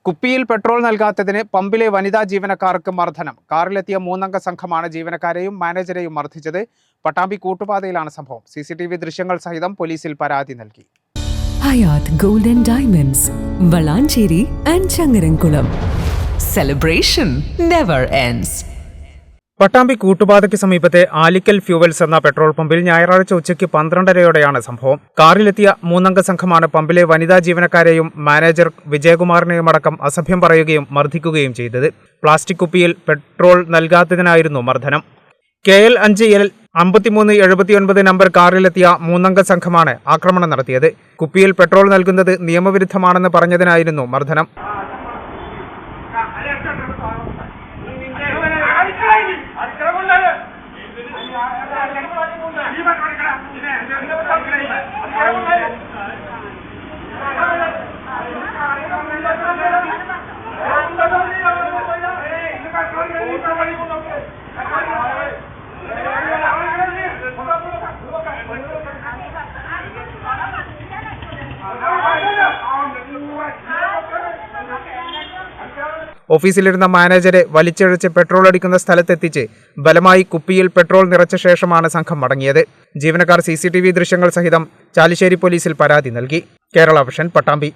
കുപ്പിയിൽ പെട്രോൾ നൽകാത്തതിന് പമ്പിലെ വനിതാ ജീവനക്കാർക്ക് മർദ്ദനം. കാറിലെത്തിയ 3 അംഗ സംഘമാണ് ജീവനക്കാരെയും മാനേജരെയും മർദ്ദിച്ചത്. പട്ടാമ്പി കൂട്ടുപാതയിലാണ് സംഭവം. CCTV ദൃശ്യങ്ങൾ സഹിതം പോലീസിൽ പരാതി നൽകി. Hayath gold and diamonds, Valanchery and Changaramkulam. Celebration never ends. Pattambi കൂട്ടുപാതയ്ക്ക് സമീപത്തെ ആലിക്കൽ ഫ്യൂവൽസ് എന്ന പെട്രോൾ പമ്പിൽ ഞായറാഴ്ച ഉച്ചയ്ക്ക് 12:30യോടെയാണ് സംഭവം. കാറിലെത്തിയ 3 അംഗ സംഘമാണ് പമ്പിലെ വനിതാ ജീവനക്കാരെയും മാനേജർ വിജയകുമാറിനെയും അടക്കം അസഭ്യം പറയുകയും മർദ്ദിക്കുകയും ചെയ്തത്. പ്ലാസ്റ്റിക് കുപ്പിയിൽ പെട്രോൾ നൽകാത്തതിനായിരുന്നു മർദ്ദനം. KL 5L 5379 നമ്പർ കാറിലെത്തിയ 3 അംഗ സംഘമാണ് ആക്രമണം നടത്തിയത്. കുപ്പിയിൽ പെട്രോൾ നൽകുന്നത് നിയമവിരുദ്ധമാണെന്ന് പറഞ്ഞതിനായിരുന്നു മർദ്ദനം. ഓഫീസിലിരുന്ന മാനേജരെ വലിച്ചിഴച്ച് പെട്രോൾ അടിക്കുന്ന സ്ഥലത്തെത്തിച്ച് ബലമായി കുപ്പിയിൽ പെട്രോൾ നിറച്ച ശേഷമാണ് സംഘം മടങ്ങിയത്. ജീവനക്കാർ CCTV ദൃശ്യങ്ങൾ സഹിതം ചാലിശ്ശേരി പോലീസിൽ പരാതി നൽകി. കേരള വിഷൻ, പട്ടാമ്പി.